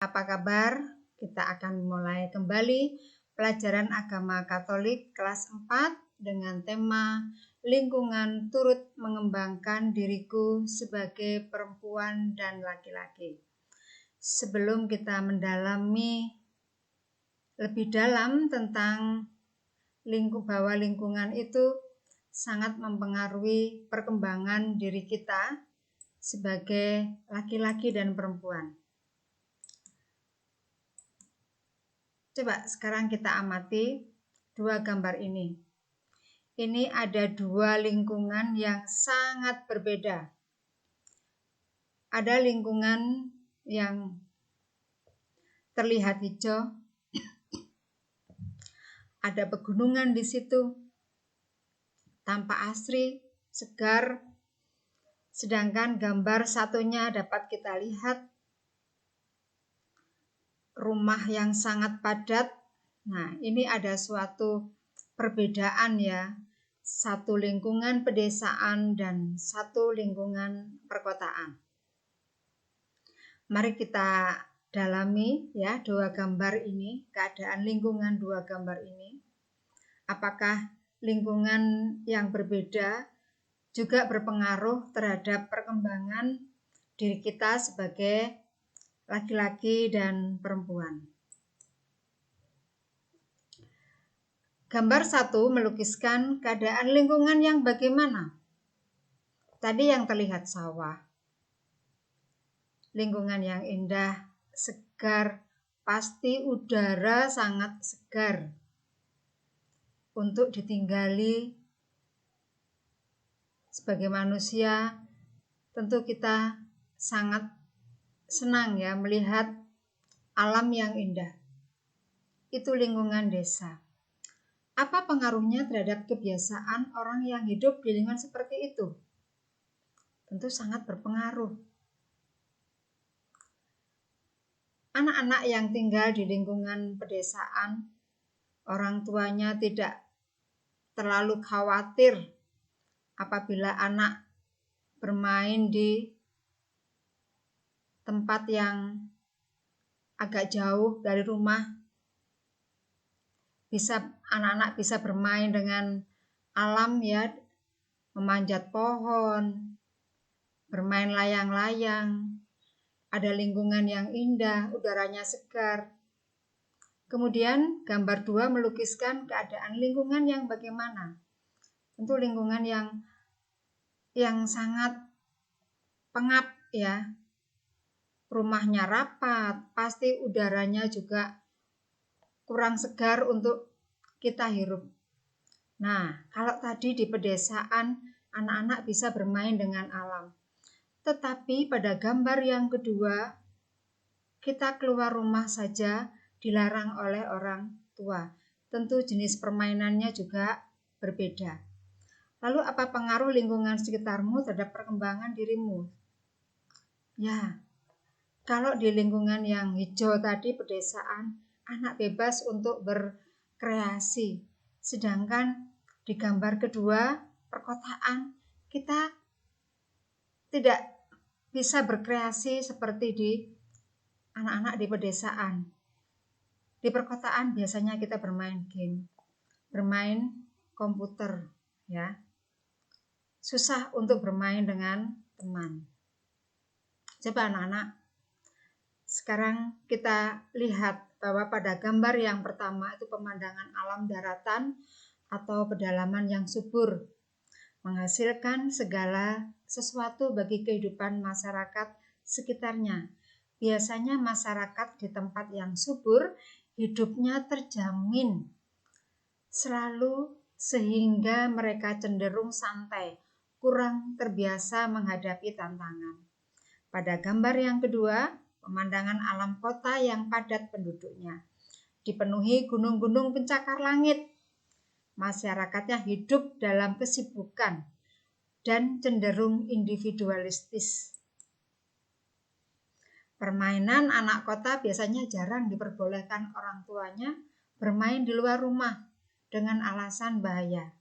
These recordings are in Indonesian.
Apa kabar? Kita akan mulai kembali pelajaran agama Katolik kelas 4 dengan tema lingkungan turut mengembangkan diriku sebagai perempuan dan laki-laki. Sebelum kita mendalami lebih dalam tentang bahwa lingkungan itu sangat mempengaruhi perkembangan diri kita sebagai laki-laki dan perempuan. Coba sekarang kita amati dua gambar ini. Ini ada dua lingkungan yang sangat berbeda. Ada lingkungan yang terlihat hijau, ada pegunungan di situ, tampak asri, segar. Sedangkan gambar satunya dapat kita lihat rumah yang sangat padat. Nah, ini ada suatu perbedaan ya. Satu lingkungan pedesaan dan satu lingkungan perkotaan. Mari kita dalami ya dua gambar ini, keadaan lingkungan dua gambar ini. Apakah lingkungan yang berbeda juga berpengaruh terhadap perkembangan diri kita sebagai laki-laki dan perempuan. Gambar 1 melukiskan keadaan lingkungan yang bagaimana? Tadi yang terlihat sawah. Lingkungan yang indah, segar, pasti udara sangat segar. Untuk ditinggali sebagai manusia, tentu kita sangat senang ya melihat alam yang indah. Itu lingkungan desa. Apa pengaruhnya terhadap kebiasaan orang yang hidup di lingkungan seperti itu? Tentu sangat berpengaruh. Anak-anak yang tinggal di lingkungan pedesaan, orang tuanya tidak terlalu khawatir apabila anak bermain di tempat yang agak jauh dari rumah. Anak-anak bisa bermain dengan alam ya, memanjat pohon, bermain layang-layang, ada lingkungan yang indah, udaranya segar. Kemudian gambar 2 melukiskan keadaan lingkungan yang bagaimana? Tentu lingkungan yang sangat pengap ya. Rumahnya rapat, pasti udaranya juga kurang segar untuk kita hirup. Nah, kalau tadi di pedesaan anak-anak bisa bermain dengan alam. Tetapi pada gambar yang kedua, kita keluar rumah saja dilarang oleh orang tua. Tentu jenis permainannya juga berbeda. Lalu apa pengaruh lingkungan sekitarmu terhadap perkembangan dirimu? Ya, kalau di lingkungan yang hijau tadi pedesaan, anak bebas untuk berkreasi. Sedangkan di gambar kedua, perkotaan, kita tidak bisa berkreasi seperti di anak-anak di pedesaan. Di perkotaan biasanya kita bermain game, bermain komputer, ya. Susah untuk bermain dengan teman. Coba anak-anak, sekarang kita lihat bahwa pada gambar yang pertama itu pemandangan alam daratan atau pedalaman yang subur, menghasilkan segala sesuatu bagi kehidupan masyarakat sekitarnya. Biasanya masyarakat di tempat yang subur hidupnya terjamin selalu sehingga mereka cenderung santai, kurang terbiasa menghadapi tantangan. Pada gambar yang kedua, pemandangan alam kota yang padat penduduknya, dipenuhi gunung-gunung pencakar langit. Masyarakatnya hidup dalam kesibukan dan cenderung individualistis. Permainan anak kota biasanya jarang diperbolehkan orang tuanya bermain di luar rumah dengan alasan bahaya.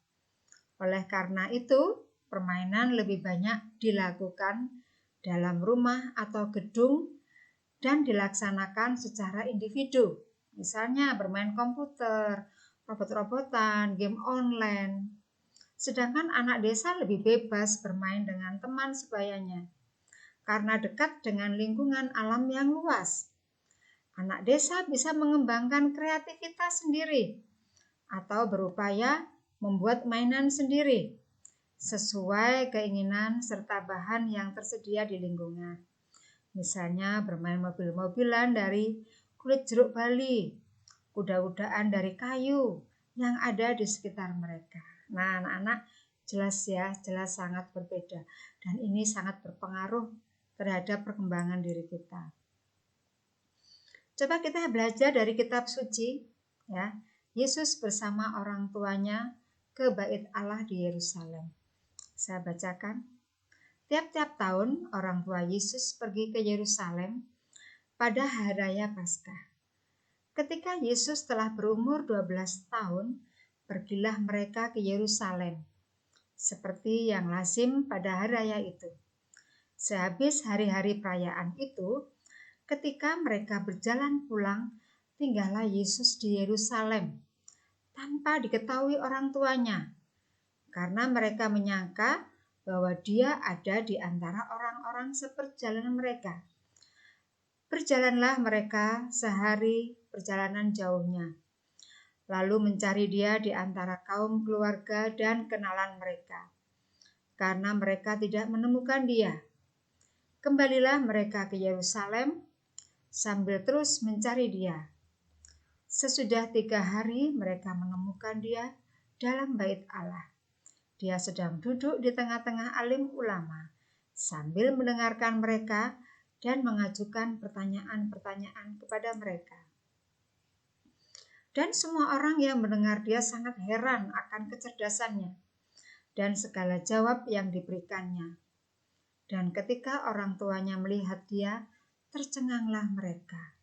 Oleh karena itu, permainan lebih banyak dilakukan dalam rumah atau gedung dan dilaksanakan secara individu. Misalnya bermain komputer, robot-robotan, game online. Sedangkan anak desa lebih bebas bermain dengan teman sebayanya karena dekat dengan lingkungan alam yang luas. Anak desa bisa mengembangkan kreativitas sendiri atau berupaya membuat mainan sendiri sesuai keinginan serta bahan yang tersedia di lingkungan. Misalnya bermain mobil-mobilan dari kulit jeruk Bali, kuda-kudaan dari kayu yang ada di sekitar mereka. Nah, anak-anak jelas sangat berbeda dan ini sangat berpengaruh terhadap perkembangan diri kita. Coba kita belajar dari kitab suci, ya. Yesus bersama orang tuanya ke Bait Allah di Yerusalem. Saya bacakan. Tiap-tiap tahun orang tua Yesus pergi ke Yerusalem pada hari raya Paskah. Ketika Yesus telah berumur 12 tahun, pergilah mereka ke Yerusalem, seperti yang lazim pada hari raya itu. Sehabis hari-hari perayaan itu, ketika mereka berjalan pulang, tinggallah Yesus di Yerusalem tanpa diketahui orang tuanya, karena mereka menyangka bahwa dia ada di antara orang-orang seperjalanan mereka. Berjalanlah mereka sehari perjalanan jauhnya, lalu mencari dia di antara kaum keluarga dan kenalan mereka, karena mereka tidak menemukan dia. Kembalilah mereka ke Yerusalem sambil terus mencari dia. Sesudah 3 hari mereka menemukan dia dalam bait Allah. Dia sedang duduk di tengah-tengah alim ulama sambil mendengarkan mereka dan mengajukan pertanyaan-pertanyaan kepada mereka. Dan semua orang yang mendengar dia sangat heran akan kecerdasannya dan segala jawab yang diberikannya. Dan ketika orang tuanya melihat dia, tercenganglah mereka.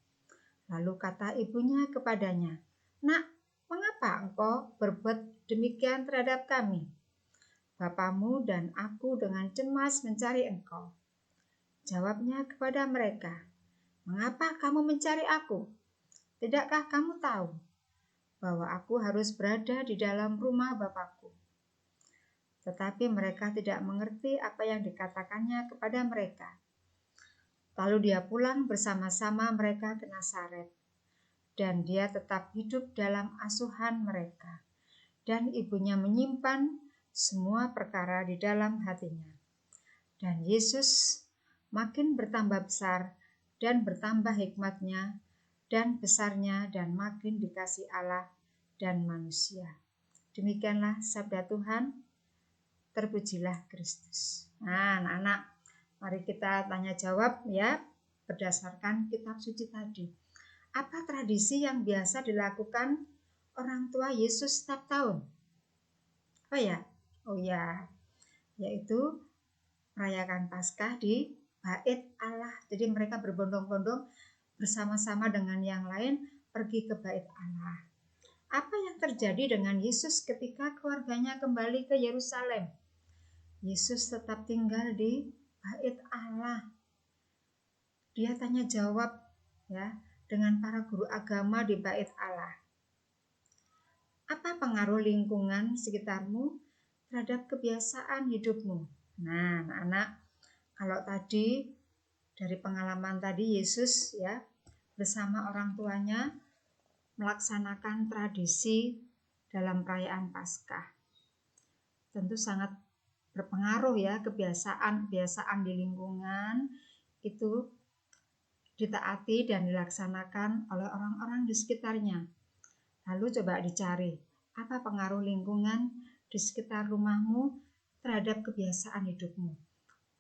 Lalu kata ibunya kepadanya, "Nak, mengapa engkau berbuat demikian terhadap kami? Bapamu dan aku dengan cemas mencari engkau." Jawabnya kepada mereka, "Mengapa kamu mencari aku? Tidakkah kamu tahu bahwa aku harus berada di dalam rumah Bapakku?" Tetapi mereka tidak mengerti apa yang dikatakannya kepada mereka. Lalu dia pulang bersama-sama mereka ke Nazaret, dan dia tetap hidup dalam asuhan mereka, dan ibunya menyimpan semua perkara di dalam hatinya. Dan Yesus makin bertambah besar dan bertambah hikmatnya dan besarnya dan makin dikasih Allah dan manusia. Demikianlah sabda Tuhan. Terpujilah Kristus. Nah, anak-anak, mari kita tanya jawab ya berdasarkan kitab suci tadi. Apa tradisi yang biasa dilakukan orang tua Yesus setiap tahun? Apa ya? Oh ya, yaitu merayakan Paskah di Bait Allah. Jadi mereka berbondong-bondong bersama-sama dengan yang lain pergi ke Bait Allah. Apa yang terjadi dengan Yesus ketika keluarganya kembali ke Yerusalem? Yesus tetap tinggal di Bait Allah. Dia tanya jawab ya dengan para guru agama di Bait Allah. Apa pengaruh lingkungan sekitarmu terhadap kebiasaan hidupmu? Nah, anak-anak, kalau tadi dari pengalaman tadi Yesus ya bersama orang tuanya melaksanakan tradisi dalam perayaan Paskah. Tentu sangat berpengaruh ya kebiasaan di lingkungan itu ditaati dan dilaksanakan oleh orang-orang di sekitarnya. Lalu coba dicari apa pengaruh lingkungan di sekitar rumahmu terhadap kebiasaan hidupmu.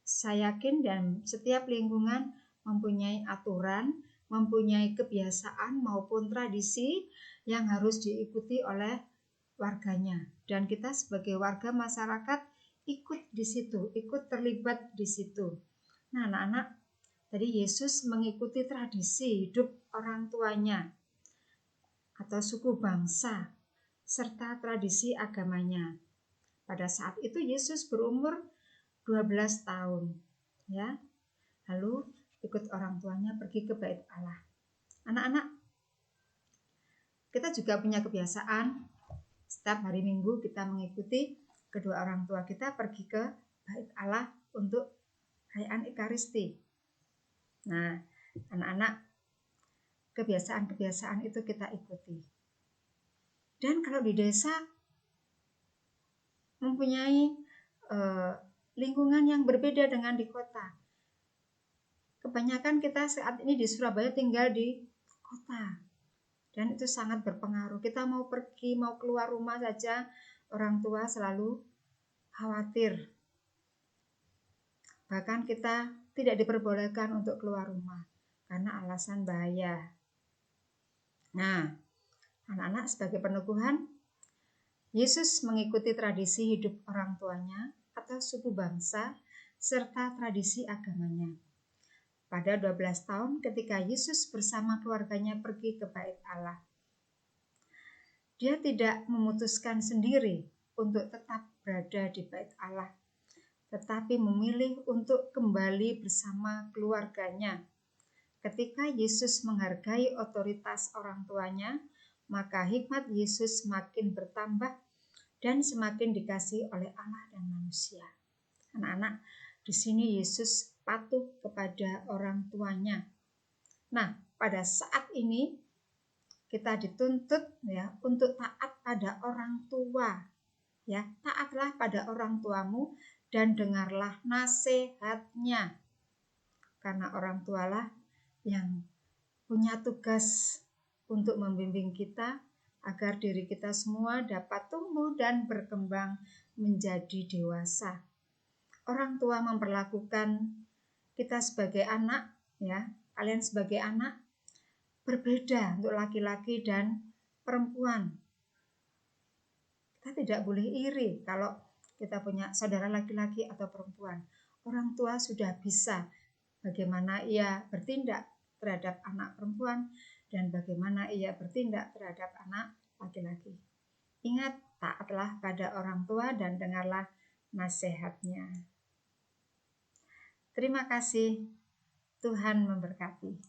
Saya yakin dan setiap lingkungan mempunyai aturan, mempunyai kebiasaan maupun tradisi yang harus diikuti oleh warganya. Dan kita sebagai warga masyarakat ikut di situ, ikut terlibat di situ. Nah, anak-anak, tadi Yesus mengikuti tradisi hidup orang tuanya atau suku bangsa serta tradisi agamanya. Pada saat itu Yesus berumur 12 tahun, ya. Lalu ikut orang tuanya pergi ke bait Allah. Anak-anak, kita juga punya kebiasaan setiap hari Minggu kita mengikuti kedua orang tua kita pergi ke bait Allah untuk perayaan Ekaristi. Nah, anak-anak, kebiasaan-kebiasaan itu kita ikuti. Dan kalau di desa mempunyai lingkungan yang berbeda dengan di kota. Kebanyakan kita saat ini di Surabaya tinggal di kota. Dan itu sangat berpengaruh. Kita mau pergi, mau keluar rumah saja, orang tua selalu khawatir. Bahkan kita tidak diperbolehkan untuk keluar rumah karena alasan bahaya. Nah, anak-anak, sebagai peneguhan, Yesus mengikuti tradisi hidup orang tuanya atau suku bangsa serta tradisi agamanya. Pada 12 tahun ketika Yesus bersama keluarganya pergi ke bait Allah, dia tidak memutuskan sendiri untuk tetap berada di bait Allah, tetapi memilih untuk kembali bersama keluarganya. Ketika Yesus menghargai otoritas orang tuanya, maka hikmat Yesus semakin bertambah dan semakin dikasihi oleh Allah dan manusia. Anak-anak, di sini Yesus patuh kepada orang tuanya. Nah, pada saat ini kita dituntut ya untuk taat pada orang tua. Ya, taatlah pada orang tuamu dan dengarlah nasihatnya. Karena orang tualah yang punya tugas untuk membimbing kita agar diri kita semua dapat tumbuh dan berkembang menjadi dewasa. Orang tua memperlakukan kita sebagai anak, ya, kalian sebagai anak berbeda untuk laki-laki dan perempuan. Kita tidak boleh iri kalau kita punya saudara laki-laki atau perempuan. Orang tua sudah bisa bagaimana ia bertindak terhadap anak perempuan dan bagaimana ia bertindak terhadap anak laki-laki. Ingat, taatlah pada orang tua dan dengarlah nasihatnya. Terima kasih. Tuhan memberkati.